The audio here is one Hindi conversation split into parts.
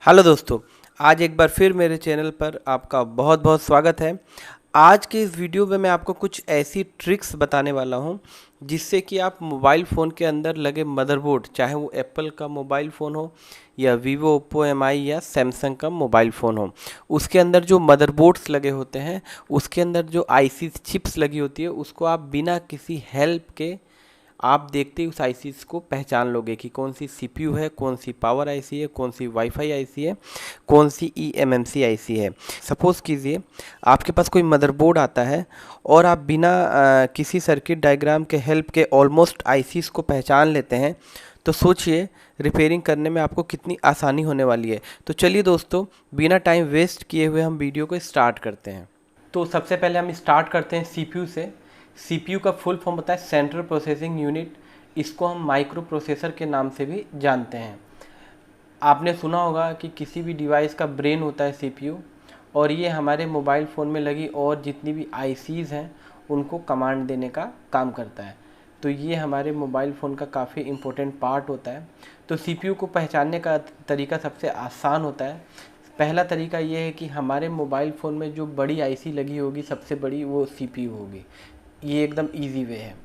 हेलो दोस्तों। आज एक बार फिर मेरे चैनल पर आपका बहुत बहुत स्वागत है। आज के इस वीडियो में मैं आपको कुछ ऐसी ट्रिक्स बताने वाला हूं जिससे कि आप मोबाइल फ़ोन के अंदर लगे मदरबोर्ड, चाहे वो एप्पल का मोबाइल फ़ोन हो या वीवो, ओप्पो, एमआई या सैमसंग का मोबाइल फ़ोन हो, उसके अंदर जो मदरबोर्ड्स लगे होते हैं, उसके अंदर जो आईसी चिप्स लगी होती है, उसको आप बिना किसी हेल्प के आप देखते ही उस आईसीज़ को पहचान लोगे कि कौन सी सीपीयू है, कौन सी पावर आईसी है, कौन सी वाईफाई आईसी है, कौन सी ईएमएमसी आईसी है। सपोज़ कीजिए आपके पास कोई मदरबोर्ड आता है और आप बिना किसी सर्किट डायग्राम के हेल्प के ऑलमोस्ट आईसीज़ को पहचान लेते हैं, तो सोचिए रिपेयरिंग करने में आपको कितनी आसानी होने वाली है। तो चलिए दोस्तों, बिना टाइम वेस्ट किए हुए हम वीडियो को स्टार्ट करते हैं। तो सबसे पहले हम स्टार्ट करते हैं सीपीयू से। सीपीयू का फुल फॉर्म होता है सेंट्रल प्रोसेसिंग यूनिट। इसको हम माइक्रो प्रोसेसर के नाम से भी जानते हैं। आपने सुना होगा कि किसी भी डिवाइस का ब्रेन होता है सीपीयू, और ये हमारे मोबाइल फ़ोन में लगी और जितनी भी आईसीज़ हैं उनको कमांड देने का काम करता है। तो ये हमारे मोबाइल फ़ोन का काफ़ी इम्पोर्टेंट पार्ट होता है। तो सीपीयू को पहचानने का तरीका सबसे आसान होता है। पहला तरीका ये है कि हमारे मोबाइल फ़ोन में जो बड़ी आईसी लगी होगी, सबसे बड़ी, वो सीपीयू होगी। ये एकदम इजी वे है।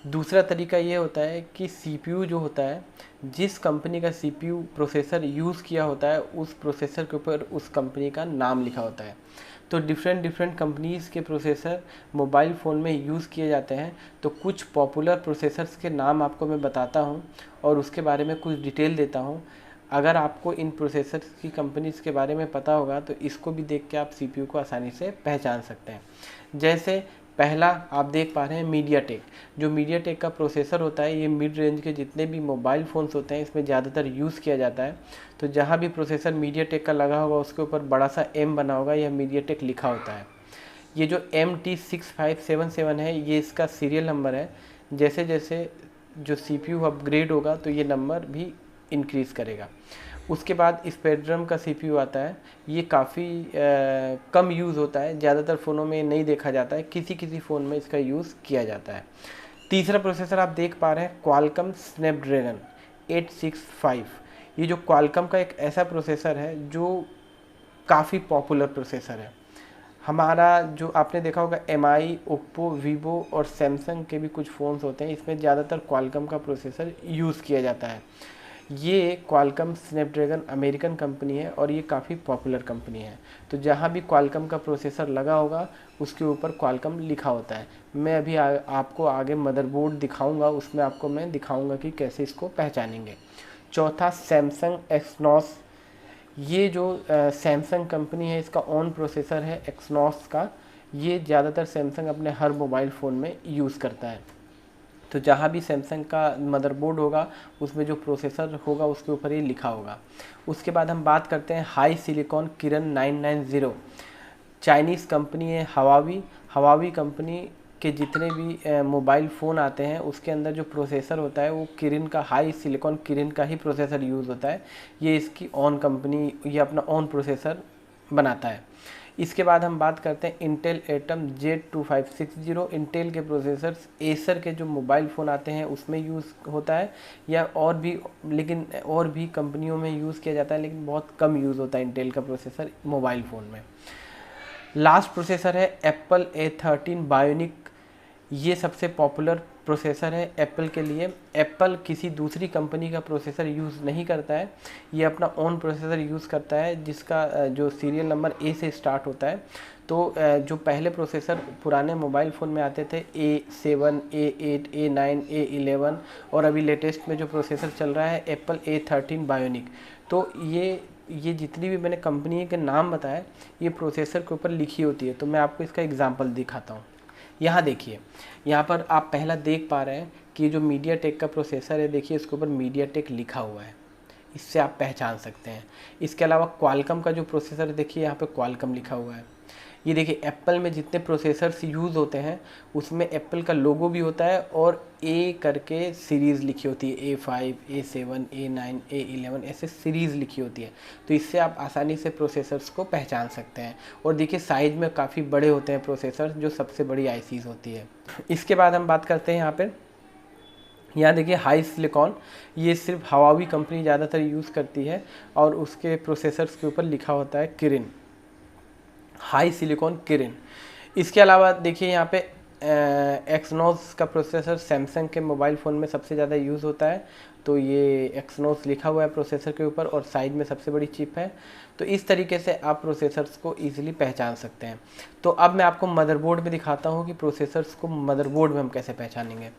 दूसरा तरीका ये होता है कि सीपीयू जो होता है, जिस कंपनी का सीपीयू प्रोसेसर यूज़ किया होता है, उस प्रोसेसर के ऊपर उस कंपनी का नाम लिखा होता है। तो डिफरेंट डिफरेंट कंपनीज़ के प्रोसेसर मोबाइल फ़ोन में यूज़ किए जाते हैं। तो कुछ पॉपुलर प्रोसेसर्स के नाम आपको मैं बताता हूँ और उसके बारे में कुछ डिटेल देता हूँ। अगर आपको इन प्रोसेसर्स की कंपनीज़ के बारे में पता होगा तो इसको भी देख के आप सीपीयू को आसानी से पहचान सकते हैं। जैसे पहला आप देख पा रहे हैं मीडियाटेक। जो मीडियाटेक का प्रोसेसर होता है, ये मिड रेंज के जितने भी मोबाइल फ़ोन्स होते हैं इसमें ज़्यादातर यूज़ किया जाता है। तो जहाँ भी प्रोसेसर मीडियाटेक का लगा होगा उसके ऊपर बड़ा सा एम बना होगा, यह मीडियाटेक लिखा होता है। ये जो MT6577 है, ये इसका सीरियल नंबर है। जैसे जैसे जो सीपीयू अपग्रेड होगा तो ये नंबर भी इंक्रीज़ करेगा। उसके बाद स्पेक्ट्रम का सीपीयू आता है। ये काफ़ी कम यूज़ होता है, ज़्यादातर फ़ोनों में नहीं देखा जाता है, किसी किसी फ़ोन में इसका यूज़ किया जाता है। तीसरा प्रोसेसर आप देख पा रहे हैं क्वालकॉम स्नैपड्रैगन 865। ये जो क्वालकॉम का एक ऐसा प्रोसेसर है जो काफ़ी पॉपुलर प्रोसेसर है। हमारा जो आपने देखा होगा एमआई, ओप्पो, वीवो और सैमसंग के भी कुछ फ़ोन्स होते हैं, इसमें ज़्यादातर क्वालकॉम का प्रोसेसर यूज़ किया जाता है। ये क्वालकॉम स्नैपड्रैगन अमेरिकन कंपनी है और ये काफ़ी पॉपुलर कंपनी है। तो जहाँ भी क्वालकॉम का प्रोसेसर लगा होगा उसके ऊपर क्वालकॉम लिखा होता है। मैं अभी आपको आगे मदरबोर्ड दिखाऊंगा, उसमें आपको मैं दिखाऊंगा कि कैसे इसको पहचानेंगे। चौथा सैमसंग एक्सनॉस। ये जो सैमसंग कंपनी है, इसका ओन प्रोसेसर है एक्सनॉस का। ये ज़्यादातर सैमसंग अपने हर मोबाइल फ़ोन में यूज़ करता है। तो जहाँ भी सैमसंग का मदरबोर्ड होगा उसमें जो प्रोसेसर होगा उसके ऊपर ये लिखा होगा। उसके बाद हम बात करते हैं हाई सिलिकॉन किरण 990। चाइनीज़ कंपनी है हवावी। हवावी कंपनी के जितने भी मोबाइल फ़ोन आते हैं उसके अंदर जो प्रोसेसर होता है वो किरण का, हाई सिलिकॉन किरण का ही प्रोसेसर यूज़ होता है। ये इसकी ओन कंपनी, ये अपना ओन प्रोसेसर बनाता है। इसके बाद हम बात करते हैं इंटेल एटम Z2560। इंटेल के प्रोसेसर्स एसर के जो मोबाइल फ़ोन आते हैं उसमें यूज़ होता है, या और भी, लेकिन और भी कंपनियों में यूज़ किया जाता है, लेकिन बहुत कम यूज़ होता है इंटेल का प्रोसेसर मोबाइल फ़ोन में। लास्ट प्रोसेसर है एप्पल A13 बायोनिक। ये सबसे पॉपुलर प्रोसेसर है एप्पल के लिए। एप्पल किसी दूसरी कंपनी का प्रोसेसर यूज़ नहीं करता है, ये अपना ओन प्रोसेसर यूज़ करता है जिसका जो सीरियल नंबर ए से स्टार्ट होता है। तो जो पहले प्रोसेसर पुराने मोबाइल फ़ोन में आते थे, A7, A8, A9, A11, और अभी लेटेस्ट में जो प्रोसेसर चल रहा है एप्पल A13 बायोनिक। तो ये जितनी भी मैंने कंपनी के नाम बताए ये प्रोसेसर के ऊपर लिखी होती है। तो मैं आपको इसका एग्जांपल दिखाता हूँ। यहाँ देखिए, यहाँ पर आप पहला देख पा रहे हैं कि ये जो मीडियाटेक का प्रोसेसर है, देखिए इसके ऊपर मीडियाटेक लिखा हुआ है, इससे आप पहचान सकते हैं। इसके अलावा क्वालकॉम का जो प्रोसेसर है, देखिए यहाँ पे क्वालकॉम लिखा हुआ है। ये देखिए एप्पल में जितने प्रोसेसर्स यूज़ होते हैं उसमें एप्पल का लोगो भी होता है और ए करके सीरीज़ लिखी होती है, A5, A7, A9, A11, ऐसे सीरीज़ लिखी होती है। तो इससे आप आसानी से प्रोसेसर्स को पहचान सकते हैं। और देखिए साइज़ में काफ़ी बड़े होते हैं प्रोसेसर, जो सबसे बड़ी आईसीज़ होती है। इसके बाद हम बात करते हैं यहाँ पर यहाँ देखिए हाई सिलिकॉन, ये सिर्फ हवावी कंपनी ज़्यादातर यूज़ करती है और उसके प्रोसेसर्स के ऊपर लिखा होता है किरिन, हाई सिलिकॉन किरिन। इसके अलावा देखिए यहाँ पे एक्सनोस का प्रोसेसर सैमसंग के मोबाइल फ़ोन में सबसे ज़्यादा यूज़ होता है, तो ये एक्सनोस लिखा हुआ है प्रोसेसर के ऊपर और साइड में सबसे बड़ी चिप है। तो इस तरीके से आप प्रोसेसर्स को ईजिली पहचान सकते हैं। तो अब मैं आपको मदरबोर्ड में दिखाता हूँ कि प्रोसेसर्स को मदरबोर्ड में हम कैसे पहचानेंगे।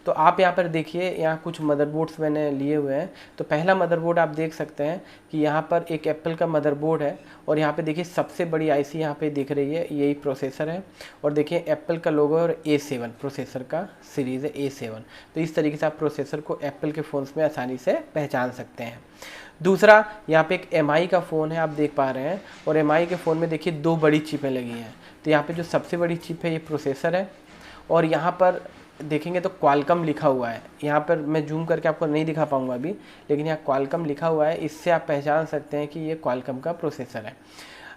तो आप यहाँ पर देखिए, यहाँ कुछ मदरबोर्ड्स मैंने लिए हुए हैं। तो पहला मदरबोर्ड आप देख सकते हैं कि यहाँ पर एक एप्पल का मदरबोर्ड है और यहाँ पे देखिए सबसे बड़ी आईसी यहाँ पे दिख रही है, यही प्रोसेसर है। और देखिए एप्पल का लोगो और A7 प्रोसेसर का सीरीज़ है A7। तो इस तरीके से आप प्रोसेसर को एप्पल के फ़ोन्स में आसानी से पहचान सकते हैं। दूसरा, यहाँ पे एक MI का फ़ोन है, आप देख पा रहे हैं, और MI के फ़ोन में देखिए 2 बड़ी चिपें लगी हैं। तो यहाँ पे जो सबसे बड़ी चिप है ये प्रोसेसर है और यहाँ पर देखेंगे तो क्वालकॉम लिखा हुआ है। यहाँ पर मैं जूम करके आपको नहीं दिखा पाऊँगा अभी, लेकिन यहाँ क्वालकॉम लिखा हुआ है, इससे आप पहचान सकते हैं कि ये क्वालकॉम का प्रोसेसर है।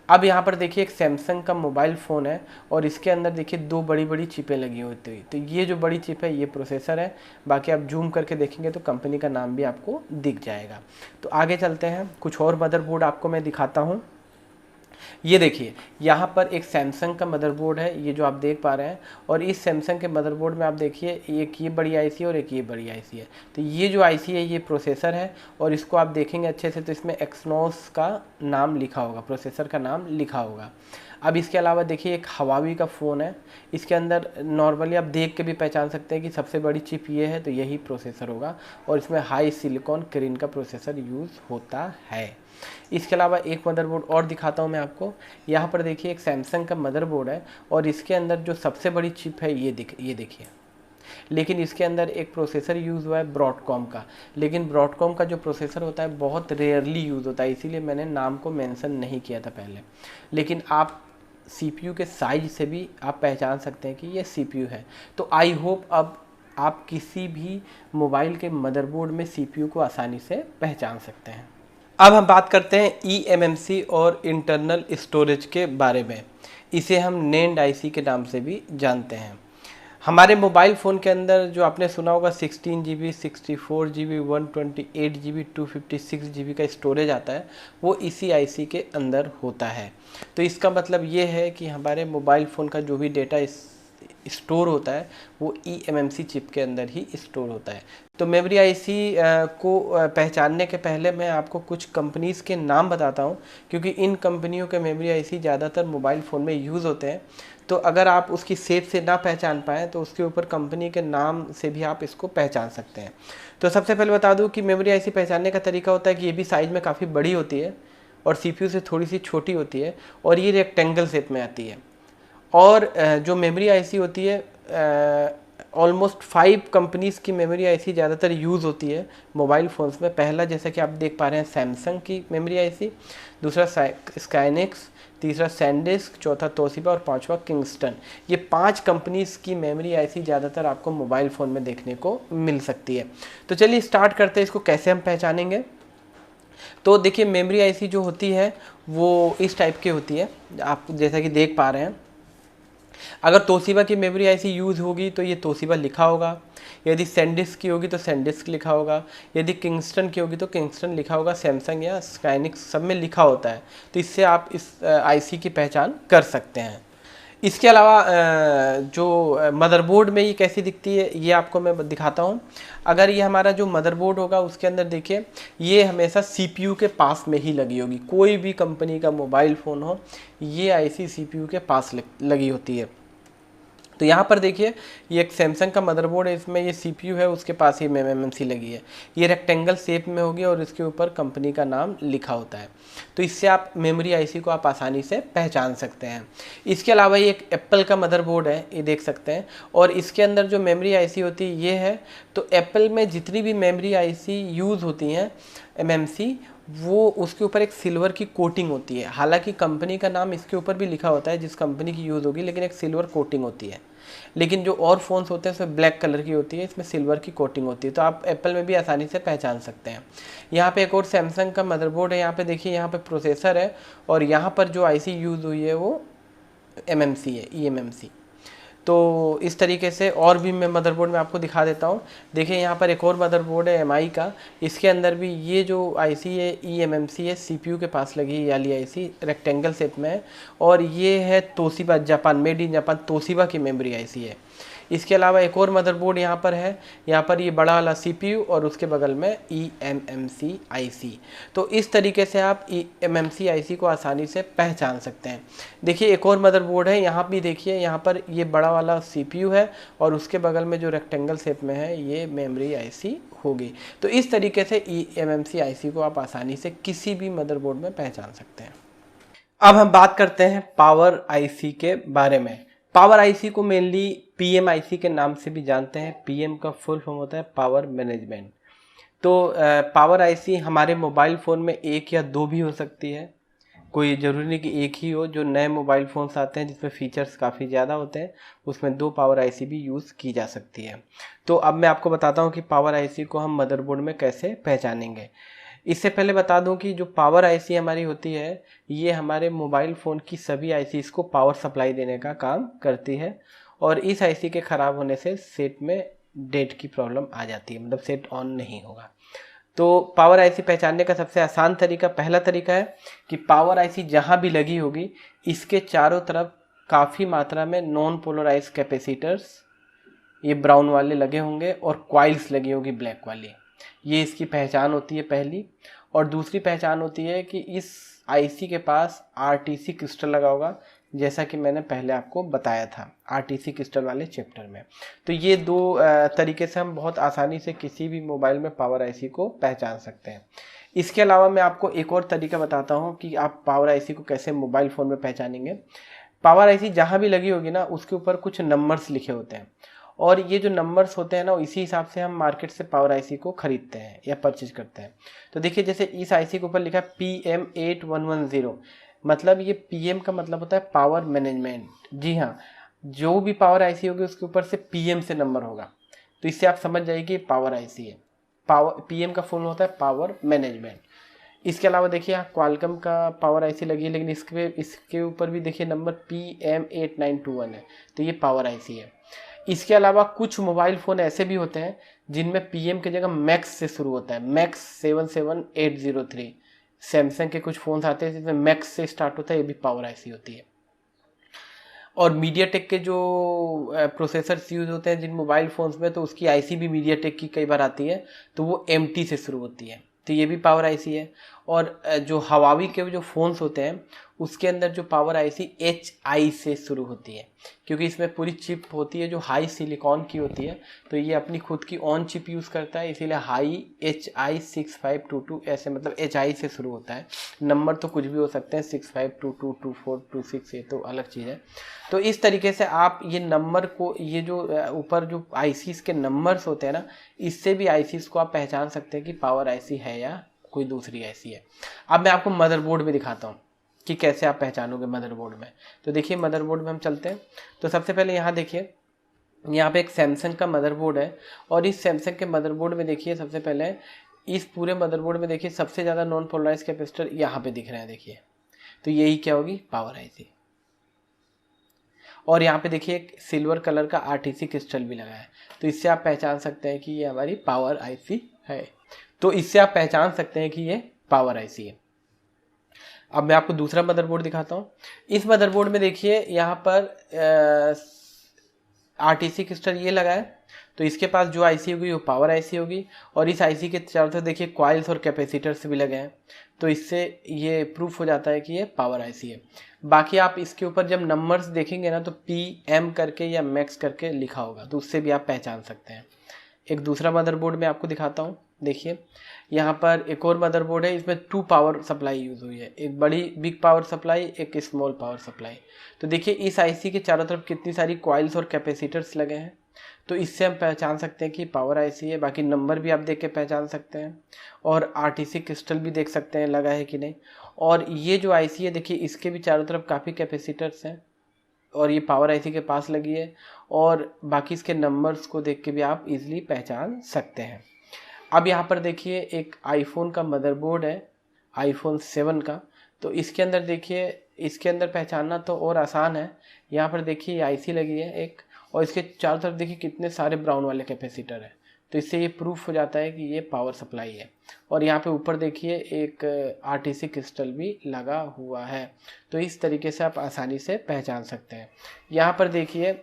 अब यहाँ पर देखिए एक सैमसंग का मोबाइल फ़ोन है और इसके अंदर देखिए 2 बड़ी बड़ी चिपें लगी होती हुई। तो ये जो बड़ी चिप है ये प्रोसेसर है, बाकी आप जूम करके देखेंगे तो कंपनी का नाम भी आपको दिख जाएगा। तो आगे चलते हैं, कुछ और मदरबोर्ड आपको मैं दिखाता हूँ। ये देखिए यहाँ पर एक सैमसंग का मदरबोर्ड है, ये जो आप देख पा रहे हैं, और इस सैमसंग के मदरबोर्ड में आप देखिए एक ये बड़ी आईसी है और एक ये बड़ी आईसी है। तो ये जो आईसी है ये प्रोसेसर है और इसको आप देखेंगे अच्छे से तो इसमें एक्सनोस का नाम लिखा होगा, प्रोसेसर का नाम लिखा होगा। अब इसके अलावा देखिए एक हवावी का फ़ोन है, इसके अंदर नॉर्मली आप देख के भी पहचान सकते हैं कि सबसे बड़ी चिप ये है, तो यही प्रोसेसर होगा और इसमें हाई सिलिकॉन किरिन का प्रोसेसर यूज़ होता है। इसके अलावा एक मदरबोर्ड और दिखाता हूँ मैं आपको। यहाँ पर देखिए एक सैमसंग का मदरबोर्ड है और इसके अंदर जो सबसे बड़ी चिप है ये देखिए, लेकिन इसके अंदर एक प्रोसेसर यूज़ हुआ है ब्रॉडकॉम का, लेकिन ब्रॉडकॉम का जो प्रोसेसर होता है बहुत रेयरली यूज़ होता है, इसीलिए मैंने नाम को मेंशन नहीं किया था पहले। लेकिन आप CPU के साइज से भी आप पहचान सकते हैं कि ये CPU है। तो आई होप अब आप किसी भी मोबाइल के मदरबोर्ड में CPU को आसानी से पहचान सकते हैं। अब हम बात करते हैं eMMC और इंटरनल स्टोरेज के बारे में। इसे हम नेंड आईसी के नाम से भी जानते हैं। हमारे मोबाइल फ़ोन के अंदर जो आपने सुना होगा 16 GB, 64 GB, 128 GB, 256 GB का स्टोरेज आता है, वो इसी आईसी के अंदर होता है। तो इसका मतलब ये है कि हमारे मोबाइल फ़ोन का जो भी डेटा स्टोर होता है वो eMMC चिप के अंदर ही स्टोर होता है। तो मेमोरी आईसी को पहचानने के पहले मैं आपको कुछ कंपनीज़ के नाम बताता हूँ, क्योंकि इन कंपनियों के मेमोरी आईसी ज़्यादातर मोबाइल फ़ोन में यूज़ होते हैं। तो अगर आप उसकी शेप से ना पहचान पाएँ तो उसके ऊपर कंपनी के नाम से भी आप इसको पहचान सकते हैं। तो सबसे पहले बता दूँ कि मेमोरी आईसी पहचानने का तरीका होता है कि ये भी साइज़ में काफ़ी बड़ी होती है और CPU से थोड़ी सी छोटी होती है और ये रेक्टेंगल शेप में आती है। और जो मेमोरी आईसी होती है ऑलमोस्ट 5 कंपनीज़ की मेमोरी आईसी ज़्यादातर यूज़ होती है मोबाइल फ़ोन्स में। पहला जैसा कि आप देख पा रहे हैं सैमसंग की मेमोरी आईसी, दूसरा स्काइनेक्स, तीसरा सैनडिस्क, चौथा तोशिबा और पांचवा किंगस्टन। ये 5 कंपनीज़ की मेमोरी आईसी ज़्यादातर आपको मोबाइल फ़ोन में देखने को मिल सकती है। तो चलिए स्टार्ट करते हैं, इसको कैसे हम पहचानेंगे। तो देखिए मेमोरी आईसी जो होती है वो इस टाइप की होती है, आप जैसा कि देख पा रहे हैं। अगर तोशिबा की मेमोरी आईसी यूज़ होगी तो ये तोशिबा लिखा होगा, यदि सैनडिस्क की होगी तो सैनडिस्क लिखा होगा, यदि किंगस्टन की होगी तो किंगस्टन लिखा होगा। सैमसंग या स्काइनेक्स सब में लिखा होता है, तो इससे आप इस आईसी की पहचान कर सकते हैं। इसके अलावा जो मदरबोर्ड में ये कैसी दिखती है ये आपको मैं दिखाता हूँ। अगर ये हमारा जो मदरबोर्ड होगा उसके अंदर देखिए ये हमेशा CPU के पास में ही लगी होगी। कोई भी कंपनी का मोबाइल फ़ोन हो ये आईसी CPU के पास लगी होती है। तो यहाँ पर देखिए ये एक सैमसंग का मदरबोर्ड है, इसमें ये CPU है, उसके पास ही eMMC लगी है। ये रेक्टेंगल शेप में होगी और इसके ऊपर कंपनी का नाम लिखा होता है। तो इससे आप मेमोरी आईसी को आप आसानी से पहचान सकते हैं। इसके अलावा ये एक एप्पल का मदरबोर्ड है, ये देख सकते हैं, और इसके अंदर जो मेमोरी आईसी होती है ये है। तो एप्पल में जितनी भी मेमोरी आईसी यूज़ होती हैं MMC, वो उसके ऊपर एक सिल्वर की कोटिंग होती है। हालांकि कंपनी का नाम इसके ऊपर भी लिखा होता है जिस कंपनी की यूज़ होगी, लेकिन एक सिल्वर कोटिंग होती है। लेकिन जो और फ़ोन्स होते हैं उसमें ब्लैक कलर की होती है, इसमें सिल्वर की कोटिंग होती है। तो आप एप्पल में भी आसानी से पहचान सकते हैं। यहाँ पे एक और सैमसंग का मदरबोर्ड है, यहाँ पे देखिए यहाँ पे प्रोसेसर है और यहाँ पर जो आईसी यूज़ हुई है वो MMC है, eMMC। तो इस तरीके से और भी मैं मदरबोर्ड में आपको दिखा देता हूँ। देखिए यहाँ पर एक और मदरबोर्ड है एमआई का, इसके अंदर भी ये जो आईसी है eMMC है, सीपीयू के पास लगी है वाली आईसी, रेक्टेंगल शेप में है, और ये है Toshiba Japan, made in Japan Toshiba की मेमोरी आईसी है। इसके अलावा एक और मदरबोर्ड यहाँ पर है, यहाँ पर ये बड़ा वाला सीपीयू और उसके बगल में eMMC आईसी। तो इस तरीके से आप eMMC आईसी को आसानी से पहचान सकते हैं। देखिए एक और मदरबोर्ड है, यहाँ भी देखिए, यहाँ पर ये बड़ा वाला सीपीयू है और उसके बगल में जो रेक्टेंगल शेप में है ये मेमोरी आईसी होगी। तो इस तरीके से eMMC आईसी को आप आसानी से किसी भी मदरबोर्ड में पहचान सकते हैं। अब हम बात करते हैं पावर आईसी के बारे में। पावर आईसी को मेनली पीएम आईसी के नाम से भी जानते हैं। पीएम का फुल फॉर्म होता है पावर मैनेजमेंट। तो पावर आईसी हमारे मोबाइल फ़ोन में एक या दो भी हो सकती है, कोई ज़रूरी नहीं कि एक ही हो। जो नए मोबाइल फ़ोन्स आते हैं जिसमें फ़ीचर्स काफ़ी ज़्यादा होते हैं उसमें दो पावर आईसी भी यूज़ की जा सकती है। तो अब मैं आपको बताता हूँ कि पावर आईसी को हम मदरबोर्ड में कैसे पहचानेंगे। इससे पहले बता दूं कि जो पावर आईसी हमारी होती है ये हमारे मोबाइल फ़ोन की सभी आईसीज़ को पावर सप्लाई देने का काम करती है, और इस आईसी के ख़राब होने से सेट में डेट की प्रॉब्लम आ जाती है, मतलब सेट ऑन नहीं होगा। तो पावर आईसी पहचानने का सबसे आसान तरीका, पहला तरीका है कि पावर आईसी जहाँ भी लगी होगी इसके चारों तरफ काफ़ी मात्रा में नॉन पोलराइज कैपेसिटर्स, ये ब्राउन वाले लगे होंगे, और कॉइल्स लगी होगी ब्लैक वाली। ये इसकी पहचान होती है पहली। और दूसरी पहचान होती है कि इस आईसी के पास आरटीसी क्रिस्टल लगा होगा, जैसा कि मैंने पहले आपको बताया था आरटीसी क्रिस्टल वाले चैप्टर में। तो ये दो तरीके से हम बहुत आसानी से किसी भी मोबाइल में पावर आईसी को पहचान सकते हैं। इसके अलावा मैं आपको एक और तरीका बताता हूँ कि आप पावर आईसी को कैसे मोबाइल फ़ोन में पहचानेंगे। पावर आईसी जहाँ भी लगी होगी ना उसके ऊपर कुछ नंबर्स लिखे होते हैं, और ये जो नंबर्स होते हैं ना इसी हिसाब से हम मार्केट से पावर आईसी को खरीदते हैं या परचेज करते हैं। तो देखिए जैसे इस आईसी के ऊपर लिखा है PM8110, मतलब ये PM का मतलब होता है पावर मैनेजमेंट। जी हाँ, जो भी पावर आईसी होगी उसके ऊपर से PM से नंबर होगा, तो इससे आप समझ जाइए कि पावर आईसी है। पावर PM का फुल होता है पावर मैनेजमेंट। इसके अलावा देखिए यहाँ क्वालकॉम का पावर आईसी लगी है, लेकिन इसके ऊपर भी देखिए नंबर PM8921 है, तो ये पावर आईसी है। इसके अलावा कुछ मोबाइल फ़ोन ऐसे भी होते हैं जिनमें PM की जगह मैक्स से शुरू होता है, मैक्स 77803। सैमसंग के कुछ फ़ोन्स आते हैं जिसमें मैक्स से स्टार्ट होता है, ये भी पावर आईसी होती है। और मीडियाटेक के जो प्रोसेसर्स यूज़ होते हैं जिन मोबाइल फ़ोन्स में, तो उसकी आईसी भी मीडियाटेक की कई बार आती है, तो वो MT से शुरू होती है, तो ये भी पावर आईसी है। और जो हवावी के जो फ़ोन्स होते हैं उसके अंदर जो पावर आईसी HI से शुरू होती है, क्योंकि इसमें पूरी चिप होती है जो हाई सिलिकॉन की होती है, तो ये अपनी खुद की ऑन चिप यूज़ करता है, इसीलिए हाई HI6522 ऐसे, मतलब HI से शुरू होता है। नंबर तो कुछ भी हो सकते हैं, 6522 24 26, ये तो अलग चीज़ है। तो इस तरीके से आप ये नंबर को, ये जो ऊपर जो आईसीज़ के नंबर्स होते हैं ना, इससे भी आईसीज़ को आप पहचान सकते हैं कि पावर आईसी है या कोई दूसरी आईसी है। अब मैं आपको मदरबोर्ड में दिखाता हूँ कि कैसे आप पहचानोगे मदरबोर्ड में। तो देखिए मदरबोर्ड में हम चलते हैं। तो सबसे पहले यहाँ देखिए, यहाँ पे एक सैमसंग का मदरबोर्ड है, और इस सैमसंग के मदरबोर्ड में देखिए सबसे पहले, इस पूरे मदरबोर्ड में देखिए सबसे ज़्यादा नॉन पोलराइज कैपेसिटर यहाँ पे दिख रहे हैं, देखिए। तो यही क्या होगी, पावर आईसी। और यहाँ पे देखिए एक सिल्वर कलर का आरटीसी क्रिस्टल भी लगा है, तो इससे आप पहचान सकते हैं कि ये हमारी पावर आईसी है। तो इससे आप पहचान सकते हैं कि ये पावर आईसी है। अब मैं आपको दूसरा मदरबोर्ड दिखाता हूँ। इस मदरबोर्ड में देखिए यहाँ पर आरटीसी क्रिस्टल ये लगा है, तो इसके पास जो आईसी होगी वो पावर आईसी होगी। और इस आईसी के चारों तरफ देखिए कॉइल्स और कैपेसिटर्स भी लगे हैं, तो इससे ये प्रूफ हो जाता है कि ये पावर आईसी है। बाकी आप इसके ऊपर जब नंबर्स देखेंगे ना, तो PM करके या मैक्स करके लिखा होगा, तो उससे भी आप पहचान सकते हैं। एक दूसरा मदरबोर्ड मैं आपको दिखाता हूँ। देखिए यहाँ पर एक और मदरबोर्ड है, इसमें 2 पावर सप्लाई यूज़ हुई है, एक बड़ी बिग पावर सप्लाई, एक स्मॉल पावर सप्लाई। तो देखिए इस आईसी के चारों तरफ कितनी सारी कॉइल्स और कैपेसिटर्स लगे हैं, तो इससे हम पहचान सकते हैं कि पावर आईसी है। बाकी नंबर भी आप देख के पहचान सकते हैं, और आरटीसी क्रिस्टल भी देख सकते हैं लगा है कि नहीं। और ये जो आईसी है देखिए इसके भी चारों तरफ काफ़ी कैपेसिटर्स हैं, और ये पावर आईसी के पास लगी है, और बाकी इसके नंबर्स को देख के भी आप इजीली पहचान सकते हैं। अब यहाँ पर देखिए एक आईफोन का मदरबोर्ड है, iPhone 7 का। तो इसके अंदर देखिए, इसके अंदर पहचानना तो और आसान है। यहाँ पर देखिए आईसी लगी है एक, और इसके चारों तरफ देखिए कितने सारे ब्राउन वाले कैपेसिटर हैं। तो इससे ये प्रूफ हो जाता है कि ये पावर सप्लाई है। और यहाँ पे ऊपर देखिए एक आरटीसी क्रिस्टल भी लगा हुआ है। तो इस तरीके से आप आसानी से पहचान सकते हैं। यहाँ पर देखिए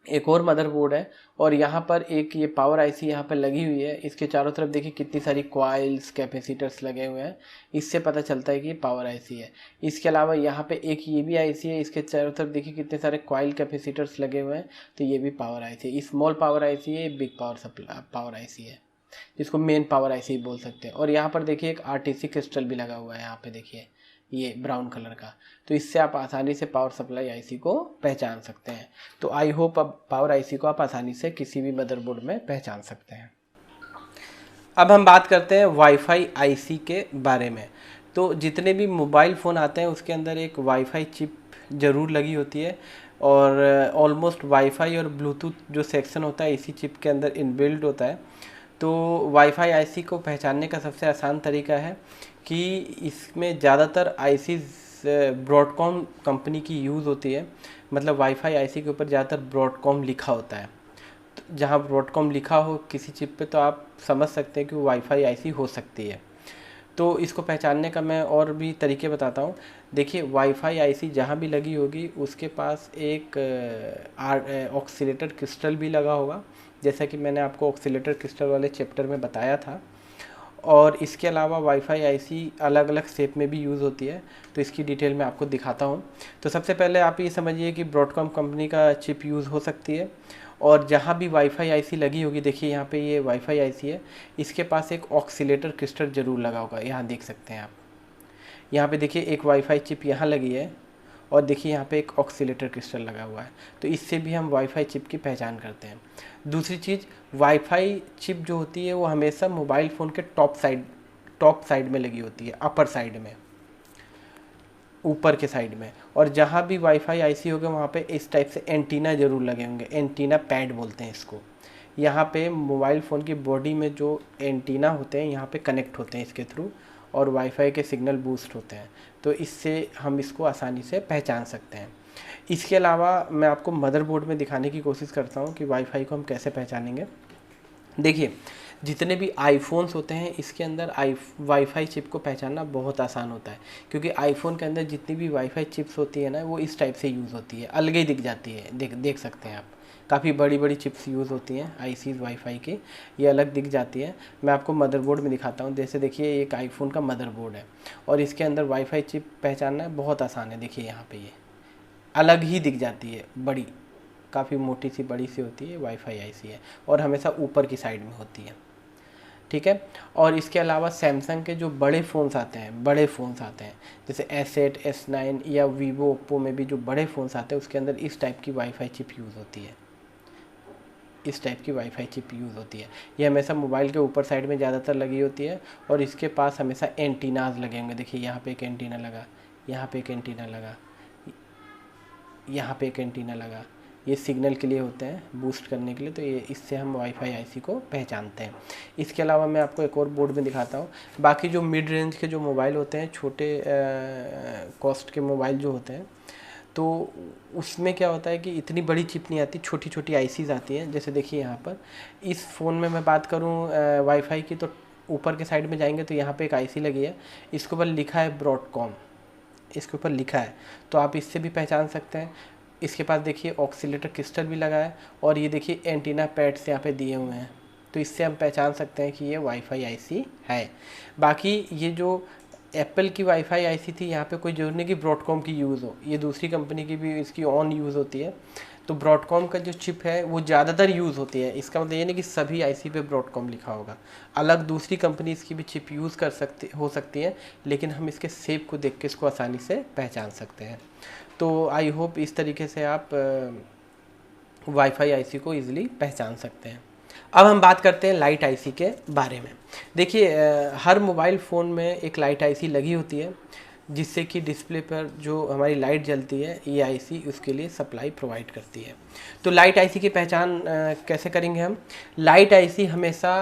एक और मदरबोर्ड है और यहाँ पर एक ये पावर आईसी यहाँ पर लगी हुई है। इसके चारों तरफ देखिए कितनी सारी कॉइल्स कैपेसिटर्स लगे हुए हैं। इससे पता चलता है कि ये पावर आईसी है। इसके अलावा यहाँ पे एक ये भी आईसी है। इसके चारों तरफ देखिए कितने सारे कॉइल कैपेसिटर्स लगे हुए हैं। तो ये भी पावर आईसी है। स्मॉल पावर आईसी है, बिग पावर आईसी है, जिसको मेन पावर आईसी बोल सकते हैं। और यहाँ पर देखिए एक आरटीसी क्रिस्टल भी लगा हुआ है यहाँ पे देखिए, ये ब्राउन कलर का। तो इससे आप आसानी से पावर सप्लाई आईसी को पहचान सकते हैं। तो आई होप अब पावर आईसी को आप आसानी से किसी भी मदरबोर्ड में पहचान सकते हैं। अब हम बात करते हैं वाईफाई आईसी के बारे में। तो जितने भी मोबाइल फ़ोन आते हैं उसके अंदर एक वाईफाई चिप ज़रूर लगी होती है और ऑलमोस्ट वाईफाई और ब्लूटूथ जो सेक्शन होता है इसी चिप के अंदर इनबिल्ट होता है। तो वाईफाई आईसी को पहचानने का सबसे आसान तरीका है कि इसमें ज़्यादातर आईसी ब्रॉडकॉम कंपनी की यूज़ होती है। मतलब वाईफाई आईसी के ऊपर ज़्यादातर ब्रॉडकॉम लिखा होता है। तो जहाँ ब्रॉडकॉम लिखा हो किसी चिप पे तो आप समझ सकते हैं कि वो वाईफाई आईसी हो सकती है। तो इसको पहचानने का मैं और भी तरीके बताता हूँ। देखिए वाईफाई आईसी जहाँ भी लगी होगी उसके पास एक ऑक्सीलेटर क्रिस्टल भी लगा होगा, जैसा कि मैंने आपको ऑक्सीलेटर क्रिस्टल वाले चैप्टर में बताया था। और इसके अलावा वाईफाई आईसी अलग अलग शेप में भी यूज़ होती है। तो इसकी डिटेल मैं आपको दिखाता हूँ। तो सबसे पहले आप ये समझिए कि ब्रॉडकॉम कंपनी का चिप यूज़ हो सकती है। और जहाँ भी वाईफाई आईसी लगी होगी, देखिए यहाँ पे ये वाईफाई आईसी है, इसके पास एक ऑक्सीलेटर क्रिस्टल ज़रूर लगा होगा। यहाँ देख सकते हैं आप, यहाँ पे देखिए एक वाईफाई चिप यहाँ लगी है और देखिए यहाँ पे एक ऑक्सीलेटर क्रिस्टल लगा हुआ है। तो इससे भी हम वाईफाई चिप की पहचान करते हैं। दूसरी चीज़, वाईफाई चिप जो होती है वो हमेशा मोबाइल फ़ोन के टॉप साइड में लगी होती है, अपर साइड में, ऊपर के साइड में। और जहाँ भी वाईफाई आईसी होगा वहाँ पे इस टाइप से एंटीना ज़रूर लगे होंगे, एंटीना पैड बोलते हैं इसको। यहाँ पे मोबाइल फ़ोन की बॉडी में जो एंटीना होते हैं यहाँ पे कनेक्ट होते हैं इसके थ्रू, और वाईफाई के सिग्नल बूस्ट होते हैं। तो इससे हम इसको आसानी से पहचान सकते हैं। इसके अलावा मैं आपको मदरबोर्ड में दिखाने की कोशिश करता हूँ कि वाईफाई को हम कैसे पहचानेंगे। देखिए जितने भी आईफोन्स होते हैं इसके अंदर वाईफाई चिप को पहचानना बहुत आसान होता है, क्योंकि आईफोन के अंदर जितनी भी वाईफाई चिप्स होती है ना वो इस टाइप से यूज़ होती है, अलग ही दिख जाती है। देख सकते हैं आप, काफ़ी बड़ी बड़ी चिप्स यूज़ होती हैं आईसीज वाईफाई की, ये अलग दिख जाती है। मैं आपको मदरबोर्ड में दिखाता हूँ। जैसे देखिए एक आईफोन का मदरबोर्ड है और इसके अंदर वाईफाई चिप पहचानना बहुत आसान है। देखिए यहाँ पे ये अलग ही दिख जाती है, बड़ी, काफ़ी मोटी सी बड़ी सी होती है, वाईफाई आईसी है और हमेशा ऊपर की साइड में होती है। ठीक है। और इसके अलावा सैमसंग के जो बड़े फ़ोन्स आते हैं जैसे S8 S9 या वीवो ओप्पो में भी जो बड़े फ़ोन्स आते हैं उसके अंदर इस टाइप की वाईफाई चिप यूज़ होती है, इस टाइप की वाईफाई चिप यूज़ होती है। ये हमेशा मोबाइल के ऊपर साइड में ज़्यादातर लगी होती है और इसके पास हमेशा एंटीनाज लगे होंगे। देखिए यहाँ पे एक एंटीना लगा, यहाँ पे एक एंटीना लगा, यहाँ पे एक एंटीना लगा। ये सिग्नल के लिए होते हैं, बूस्ट करने के लिए। तो ये इससे हम वाईफाई आईसी को पहचानते हैं। इसके अलावा मैं आपको एक और बोर्ड में दिखाता हूँ। बाकी जो मिड रेंज के जो मोबाइल होते हैं, छोटे कॉस्ट के मोबाइल जो होते हैं, तो उसमें क्या होता है कि इतनी बड़ी चिप नहीं आती, छोटी छोटी आईसीज आती हैं। जैसे देखिए यहाँ पर इस फ़ोन में मैं बात करूँ वाईफाई की, तो ऊपर के साइड में जाएंगे तो यहाँ पे एक आईसी लगी है, इसके ऊपर लिखा है ब्रॉडकॉम, इसके ऊपर लिखा है, तो आप इससे भी पहचान सकते हैं। इसके पास देखिए ऑक्सीलेटर क्रिस्टल भी लगा है और ये देखिए एंटीना पैड्स यहाँ पे दिए हुए हैं। तो इससे हम पहचान सकते हैं कि ये वाईफाई आईसी है। बाकी ये जो एप्पल की वाईफाई आईसी थी, यहाँ पे कोई जरूरी नहीं कि ब्रॉडकॉम की यूज़ हो, ये दूसरी कंपनी की भी इसकी ऑन यूज़ होती है। तो ब्रॉडकॉम का जो चिप है वो ज़्यादातर यूज़ होती है। इसका मतलब ये नहीं कि सभी आईसी पे ब्रॉडकॉम लिखा होगा, अलग दूसरी कंपनी इसकी भी चिप यूज़ हो सकती है, लेकिन हम इसके शेप को देख के इसको आसानी से पहचान सकते हैं। तो आई होप इस तरीके से आप वाईफाई आईसी को ईज़िली पहचान सकते हैं। अब हम बात करते हैं लाइट आईसी के बारे में। देखिए हर मोबाइल फ़ोन में एक लाइट आईसी लगी होती है, जिससे कि डिस्प्ले पर जो हमारी लाइट जलती है ये आईसी उसके लिए सप्लाई प्रोवाइड करती है। तो लाइट आईसी की पहचान कैसे करेंगे हम? लाइट आईसी हमेशा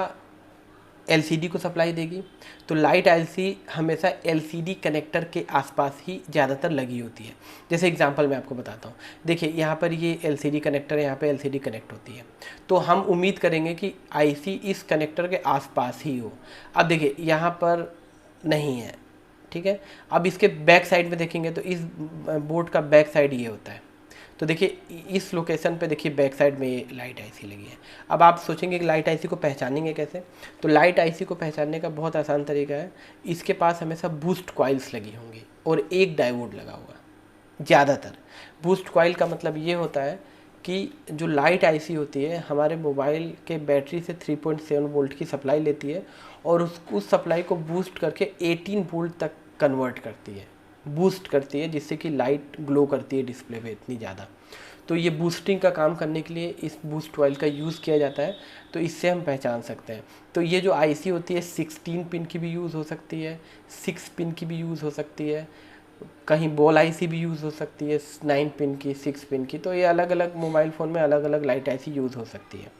एलसीडी को सप्लाई देगी। तो लाइट आईसी हमेशा एलसीडी कनेक्टर के आसपास ही ज़्यादातर लगी होती है। जैसे एग्जांपल मैं आपको बताता हूँ, देखिए यहाँ पर ये एलसीडी कनेक्टर है, यहाँ पे एलसीडी कनेक्ट होती है, तो हम उम्मीद करेंगे कि आईसी इस कनेक्टर के आसपास ही हो। अब देखिए यहाँ पर नहीं है, ठीक है। अब इसके बैक साइड में देखेंगे तो इस बोर्ड का बैक साइड ये होता है। तो देखिए इस लोकेशन पे देखिए बैक साइड में ये लाइट आईसी लगी है। अब आप सोचेंगे कि लाइट आईसी को पहचानेंगे कैसे? तो लाइट आईसी को पहचानने का बहुत आसान तरीका है, इसके पास हमेशा बूस्ट कॉइल्स लगी होंगी और एक डायोड लगा हुआ। ज़्यादातर बूस्ट कॉइल का मतलब ये होता है कि जो लाइट आईसी होती है हमारे मोबाइल के बैटरी से 3.7 वोल्ट की सप्लाई लेती है और उस सप्लाई को बूस्ट करके 18 वोल्ट तक कन्वर्ट करती है, बूस्ट करती है, जिससे कि लाइट ग्लो करती है डिस्प्ले पे इतनी ज़्यादा। तो ये बूस्टिंग का काम करने के लिए इस बूस्ट कॉइल का यूज़ किया जाता है, तो इससे हम पहचान सकते हैं। तो ये जो आईसी होती है 16 पिन की भी यूज़ हो सकती है, 6 पिन की भी यूज़ हो सकती है, कहीं बॉल आईसी भी यूज़ हो सकती है 9 पिन की, 6 पिन की। तो ये अलग अलग मोबाइल फ़ोन में अलग अलग लाइट आईसी यूज़ हो सकती है।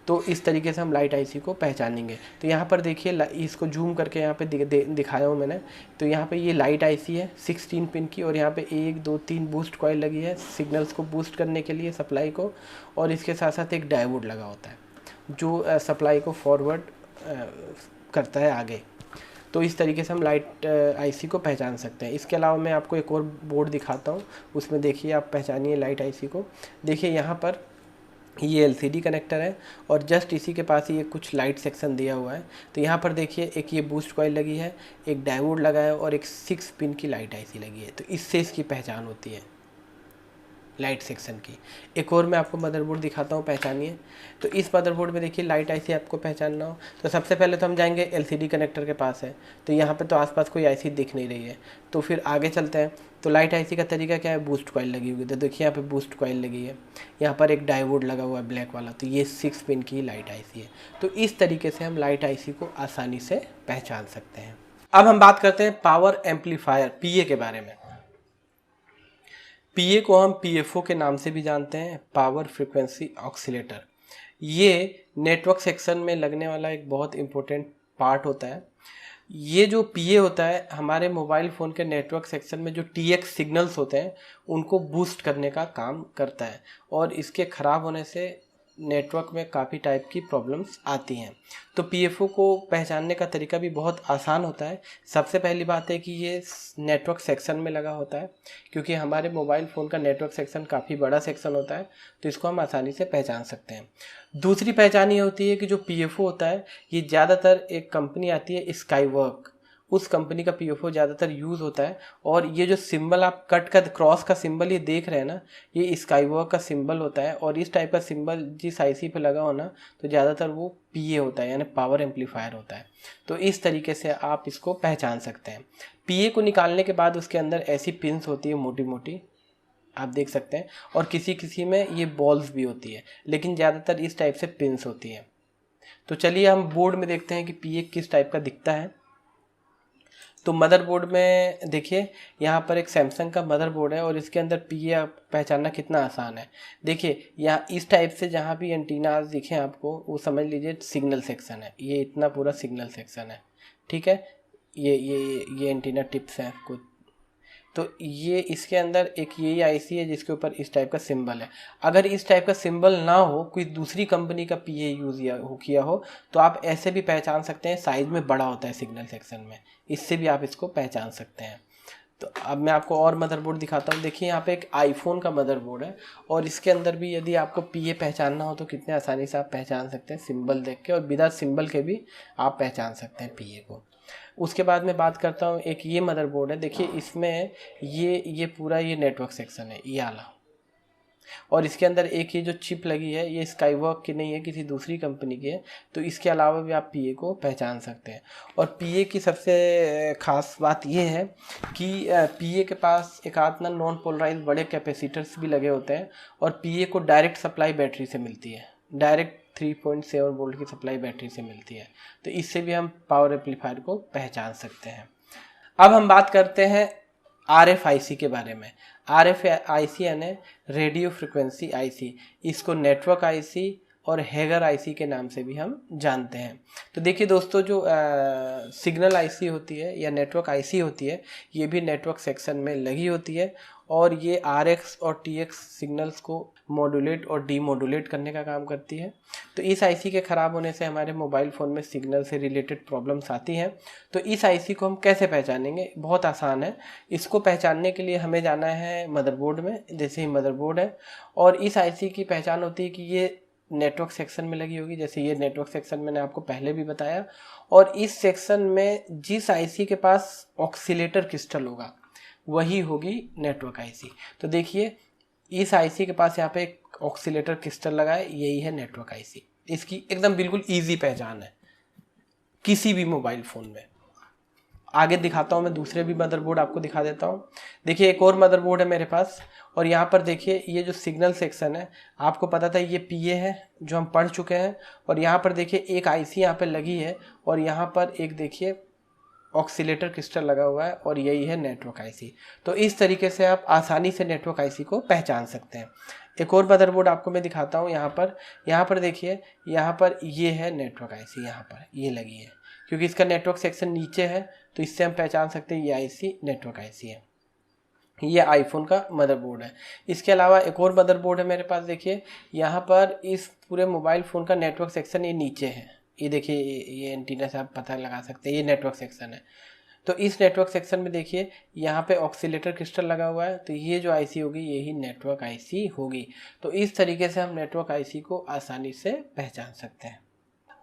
तो इस तरीके से हम लाइट आईसी को पहचानेंगे। तो यहाँ पर देखिए इसको जूम करके यहाँ पे दिखाया हूँ मैंने। तो यहाँ पे ये लाइट आईसी है 16 पिन की और यहाँ पे 1 2 3 बूस्ट कॉइल लगी है सिग्नल्स को बूस्ट करने के लिए सप्लाई को, और इसके साथ साथ एक डायोड लगा होता है जो सप्लाई को फॉरवर्ड करता है आगे। तो इस तरीके से हम लाइट आईसी को पहचान सकते हैं। इसके अलावा मैं आपको एक और बोर्ड दिखाता हूँ, उसमें देखिए आप पहचानिए लाइट आईसी को। देखिए यहाँ पर ये एलसीडी कनेक्टर है और जस्ट इसी के पास ही ये कुछ लाइट सेक्शन दिया हुआ है। तो यहाँ पर देखिए एक ये बूस्ट कॉइल लगी है, एक डायोड लगा है और एक 6 पिन की लाइट आईसी लगी है। तो इससे इसकी पहचान होती है लाइट सेक्शन की। एक और मैं आपको मदरबोर्ड दिखाता हूँ, पहचानिए। तो इस मदरबोर्ड में देखिए लाइट आईसी आपको पहचानना हो तो सबसे पहले तो हम जाएंगे एलसीडी कनेक्टर के पास है, तो यहाँ पे तो आसपास कोई आईसी दिख नहीं रही है। तो फिर आगे चलते हैं। तो लाइट आईसी का तरीका क्या है? बूस्ट कॉइल लगी हुई है। तो देखिए यहाँ पे बूस्ट कॉइल लगी है, यहाँ पर एक डायोड लगा हुआ है ब्लैक वाला, तो ये 6 पिन की लाइट आईसी है। तो इस तरीके से हम लाइट आईसी को आसानी से पहचान सकते हैं। अब हम बात करते हैं पावर एम्पलीफायर पीए के बारे में। पीए को हम पीएफओ के नाम से भी जानते हैं, पावर फ्रीक्वेंसी ऑक्सीलेटर। ये नेटवर्क सेक्शन में लगने वाला एक बहुत इम्पोर्टेंट पार्ट होता है। ये जो पीए होता है हमारे मोबाइल फ़ोन के नेटवर्क सेक्शन में जो टीएक्स सिग्नल्स होते हैं उनको बूस्ट करने का काम करता है, और इसके ख़राब होने से नेटवर्क में काफ़ी टाइप की प्रॉब्लम्स आती हैं। तो पीएफओ को पहचानने का तरीका भी बहुत आसान होता है। सबसे पहली बात है कि ये नेटवर्क सेक्शन में लगा होता है, क्योंकि हमारे मोबाइल फ़ोन का नेटवर्क सेक्शन काफ़ी बड़ा सेक्शन होता है, तो इसको हम आसानी से पहचान सकते हैं। दूसरी पहचान ये होती है कि जो पीएफओ होता है ये ज़्यादातर एक कंपनी आती है स्काईवर्क, उस कंपनी का पीएफओ ज़्यादातर यूज़ होता है। और ये जो सिंबल आप कट का क्रॉस का सिंबल ये देख रहे हैं ना, ये स्काईवर्क का सिंबल होता है। और इस टाइप का सिंबल जिस आईसी पे लगा हो ना, तो ज़्यादातर वो पीए होता है, यानी पावर एम्पलीफायर होता है। तो इस तरीके से आप इसको पहचान सकते हैं। पीए को निकालने के बाद उसके अंदर ऐसी पिन्स होती है मोटी मोटी, आप देख सकते हैं, और किसी किसी में ये बॉल्स भी होती है, लेकिन ज़्यादातर इस टाइप से पिन्स होती हैं। तो चलिए हम बोर्ड में देखते हैं कि पीए किस टाइप का दिखता है। तो मदरबोर्ड में देखिए यहाँ पर एक सैमसंग का मदरबोर्ड है और इसके अंदर पीए पहचानना कितना आसान है। देखिए यहाँ इस टाइप से जहाँ भी एंटीना दिखे आपको वो समझ लीजिए सिग्नल सेक्शन है, ये इतना पूरा सिग्नल सेक्शन है, ठीक है। ये एंटीना टिप्स हैं कुछ। तो ये इसके अंदर एक यही आईसी है जिसके ऊपर इस टाइप का सिंबल है। अगर इस टाइप का सिंबल ना हो, कोई दूसरी कंपनी का पीए यूज़ किया हो तो आप ऐसे भी पहचान सकते हैं, साइज़ में बड़ा होता है सिग्नल सेक्शन में, इससे भी आप इसको पहचान सकते हैं। तो अब मैं आपको और मदरबोर्ड दिखाता हूँ। देखिए यहाँ पे एक आईफोन का मदरबोर्ड है और इसके अंदर भी यदि आपको पीए पहचानना हो तो कितने आसानी से आप पहचान सकते हैं सिंबल देख के, और बिना सिंबल के भी आप पहचान सकते हैं पीए को। उसके बाद मैं बात करता हूँ, एक ये मदरबोर्ड है। देखिए इसमें ये पूरा ये नेटवर्क सेक्शन है ये वाला, और इसके अंदर एक ये जो चिप लगी है ये स्काईवर्क की नहीं है, किसी दूसरी कंपनी की है। तो इसके अलावा भी आप पीए को पहचान सकते हैं। और पीए की सबसे ख़ास बात ये है कि पीए के पास एक आध ना नॉन पोलराइज बड़े कैपेसिटर्स भी लगे होते हैं, और पीए को डायरेक्ट सप्लाई बैटरी से मिलती है, डायरेक्ट 3.7 वोल्ट की सप्लाई बैटरी से मिलती है। तो इससे भी हम पावर एम्पलीफायर को पहचान सकते हैं। अब हम बात करते हैं RFIC के बारे में। RFIC यानी रेडियो फ्रिक्वेंसी आईसी, इसको नेटवर्क आईसी और हैगर आईसी के नाम से भी हम जानते हैं। तो देखिए दोस्तों, जो सिग्नल आईसी होती है या नेटवर्क आईसी होती है, ये भी नेटवर्क सेक्शन में लगी होती है और ये आरएक्स और टीएक्स सिग्नल्स को मॉड्यूलेट और डीमॉड्यूलेट करने का काम करती है। तो इस आईसी के ख़राब होने से हमारे मोबाइल फ़ोन में सिग्नल से रिलेटेड प्रॉब्लम्स आती हैं। तो इस आईसी को हम कैसे पहचानेंगे? बहुत आसान है। इसको पहचानने के लिए हमें जाना है मदरबोर्ड में। जैसे ही मदरबोर्ड है और इस आईसी की पहचान होती है कि ये नेटवर्क सेक्शन में लगी होगी। जैसे ये नेटवर्क सेक्शन मैंने आपको पहले भी बताया, और इस सेक्शन में जिस आईसी के पास ऑक्सीलेटर क्रिस्टल होगा वही होगी नेटवर्क आईसी। तो देखिए, इस आईसी के पास यहाँ पे एक ऑक्सीलेटर क्रिस्टल लगा है, यही है नेटवर्क आईसी। इसकी एकदम बिल्कुल इजी पहचान है किसी भी मोबाइल फ़ोन में। आगे दिखाता हूँ मैं, दूसरे भी मदरबोर्ड आपको दिखा देता हूँ। देखिए, एक और मदरबोर्ड है मेरे पास और यहाँ पर देखिए ये जो सिग्नल सेक्शन है, आपको पता था ये पीए है जो हम पढ़ चुके हैं, और यहाँ पर देखिए एक आईसी यहाँ पर लगी है और यहाँ पर एक देखिए ऑक्सीलेटर क्रिस्टल लगा हुआ है और यही है नेटवर्क आईसी। तो इस तरीके से आप आसानी से नेटवर्क आईसी को पहचान सकते हैं। एक और मदरबोर्ड आपको मैं दिखाता हूँ। यहाँ पर देखिए, यहाँ पर ये है नेटवर्क आईसी, यहाँ पर ये लगी है क्योंकि इसका नेटवर्क सेक्शन नीचे है, तो इससे हम पहचान सकते हैं ये आईसी नेटवर्क आईसी है। ये आईफोन का मदरबोर्ड है। इसके अलावा एक और मदरबोर्ड है मेरे पास। देखिए, यहाँ पर इस पूरे मोबाइल फ़ोन का नेटवर्क सेक्शन ये नीचे है। ये देखिए, ये एंटीना से आप पता लगा सकते हैं, ये नेटवर्क सेक्शन है। तो इस नेटवर्क सेक्शन में देखिए यहाँ पे ऑक्सीलेटर क्रिस्टल लगा हुआ है, तो ये जो आईसी होगी यही नेटवर्क आईसी होगी। तो इस तरीके से हम नेटवर्क आईसी को आसानी से पहचान सकते हैं।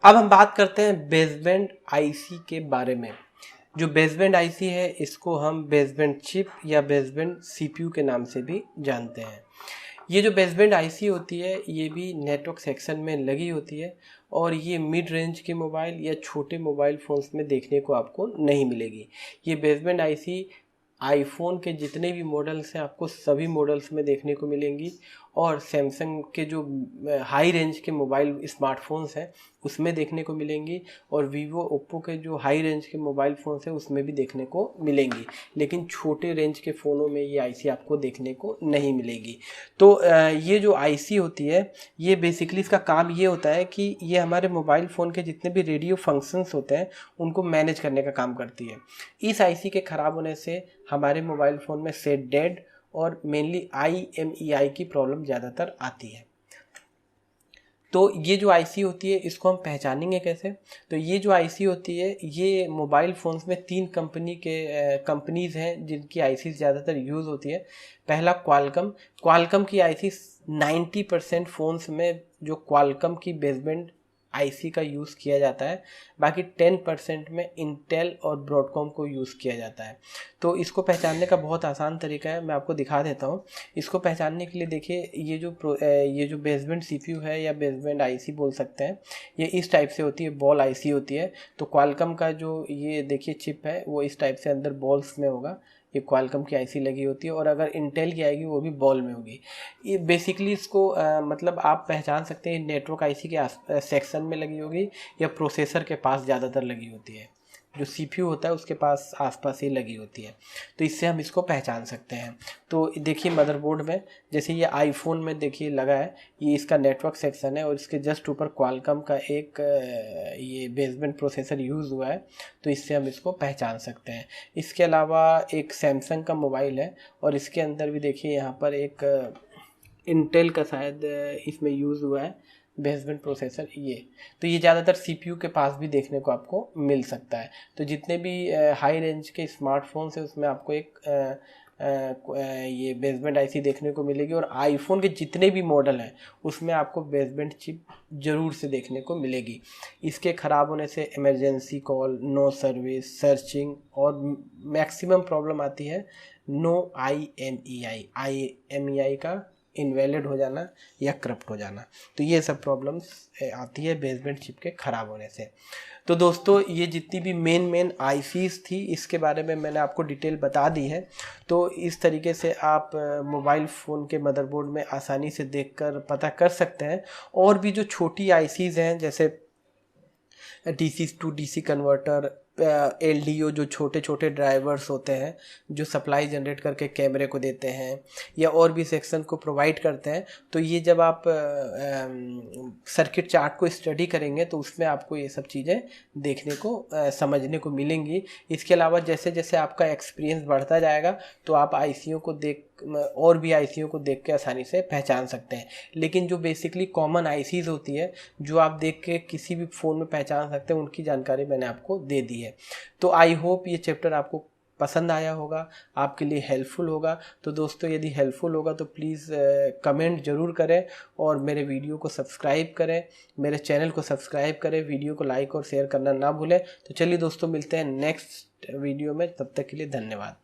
अब हम बात करते हैं बेसबैंड आईसी के बारे में। जो बेसबैंड आईसी है इसको हम बेसबैंड चिप या बेसबैंड सीपीयू के नाम से भी जानते हैं। ये जो बेसबैंड आईसी होती है ये भी नेटवर्क सेक्शन में लगी होती है और ये मिड रेंज के मोबाइल या छोटे मोबाइल फ़ोन्स में देखने को आपको नहीं मिलेगी। ये बेसबैंड आईसी आईफोन के जितने भी मॉडल्स हैं आपको सभी मॉडल्स में देखने को मिलेंगी, और सैमसंग के जो हाई रेंज के मोबाइल स्मार्टफोन्स हैं उसमें देखने को मिलेंगी, और वीवो ओप्पो के जो हाई रेंज के मोबाइल फ़ोन्स हैं उसमें भी देखने को मिलेंगी। लेकिन छोटे रेंज के फ़ोनों में ये आईसी आपको देखने को नहीं मिलेगी। तो ये जो आईसी होती है ये बेसिकली इसका काम ये होता है कि ये हमारे मोबाइल फ़ोन के जितने भी रेडियो फंक्शंस होते हैं उनको मैनेज करने का काम करती है। इस आईसी के ख़राब होने से हमारे मोबाइल फ़ोन में सेट डेड और मेनली IMEI की प्रॉब्लम ज़्यादातर आती है। तो ये जो आईसी होती है इसको हम पहचानेंगे कैसे? तो ये जो आईसी होती है ये मोबाइल फ़ोन्स में 3 कंपनीज़ हैं जिनकी आईसी ज़्यादातर यूज़ होती है। पहला क्वालकम की आईसी 90% फ़ोन्स में जो क्वालकम की बेसबैंड आईसी का यूज़ किया जाता है, बाकी 10% में इंटेल और ब्रॉडकॉम को यूज़ किया जाता है। तो इसको पहचानने का बहुत आसान तरीका है, मैं आपको दिखा देता हूँ। इसको पहचानने के लिए देखिए ये जो बेसबैंड सीपीयू है या बेसबैंड आईसी बोल सकते हैं, ये इस टाइप से होती है, बॉल आईसी होती है। तो क्वालकम का जो ये देखिए चिप है वो इस टाइप से अंदर बॉल्स में होगा, ये क्वालकम की आईसी लगी होती है, और अगर इंटेल की आएगी वो भी बॉल में होगी। ये बेसिकली इसको मतलब आप पहचान सकते हैं नेटवर्क आईसी के सेक्शन में लगी होगी या प्रोसेसर के पास ज़्यादातर लगी होती है। जो सीपीयू होता है उसके पास आसपास ही लगी होती है, तो इससे हम इसको पहचान सकते हैं। तो देखिए मदरबोर्ड में जैसे ये आईफोन में देखिए लगा है, ये इसका नेटवर्क सेक्शन है और इसके जस्ट ऊपर क्वालकॉम का एक ये बेसबैंड प्रोसेसर यूज़ हुआ है, तो इससे हम इसको पहचान सकते हैं। इसके अलावा एक सैमसंग का मोबाइल है और इसके अंदर भी देखिए यहाँ पर एक इंटेल का शायद इसमें यूज़ हुआ है बेसबैंड प्रोसेसर ये। तो ये ज़्यादातर सीपीयू के पास भी देखने को आपको मिल सकता है। तो जितने भी हाई रेंज के स्मार्टफोन्स हैं उसमें आपको एक ये बेसबैंड आईसी देखने को मिलेगी, और आईफोन के जितने भी मॉडल हैं उसमें आपको बेसबैंड चिप ज़रूर से देखने को मिलेगी। इसके ख़राब होने से emergency call, no service, searching और मैक्सिमम प्रॉब्लम आती है नो IMEI का इनवैलिड हो जाना या करप्ट हो जाना। तो ये सब प्रॉब्लम्स आती है बेसबैंड चिप के ख़राब होने से। तो दोस्तों ये जितनी भी मेन आईसीज थी इसके बारे में मैंने आपको डिटेल बता दी है। तो इस तरीके से आप मोबाइल फ़ोन के मदरबोर्ड में आसानी से देखकर पता कर सकते हैं। और भी जो छोटी आईसीज हैं जैसे DC to DC converter, LDO जो छोटे छोटे ड्राइवर्स होते हैं जो सप्लाई जनरेट करके कैमरे को देते हैं या और भी सेक्शन को प्रोवाइड करते हैं, तो ये जब आप सर्किट चार्ट को स्टडी करेंगे तो उसमें आपको ये सब चीज़ें देखने को समझने को मिलेंगी। इसके अलावा जैसे जैसे आपका एक्सपीरियंस बढ़ता जाएगा तो आप आईसीओ को और भी आईसीओ को देख के आसानी से पहचान सकते हैं। लेकिन जो बेसिकली कॉमन आईसीज होती है जो आप देख के किसी भी फ़ोन में पहचान सकते हैं, उनकी जानकारी मैंने आपको दे दी है। तो आई होप ये चैप्टर आपको पसंद आया होगा, आपके लिए हेल्पफुल होगा। तो दोस्तों यदि हेल्पफुल होगा तो प्लीज़ कमेंट ज़रूर करें और मेरे वीडियो को सब्सक्राइब करें, मेरे चैनल को सब्सक्राइब करें, वीडियो को लाइक और शेयर करना ना भूलें। तो चलिए दोस्तों, मिलते हैं नेक्स्ट वीडियो में, तब तक के लिए धन्यवाद।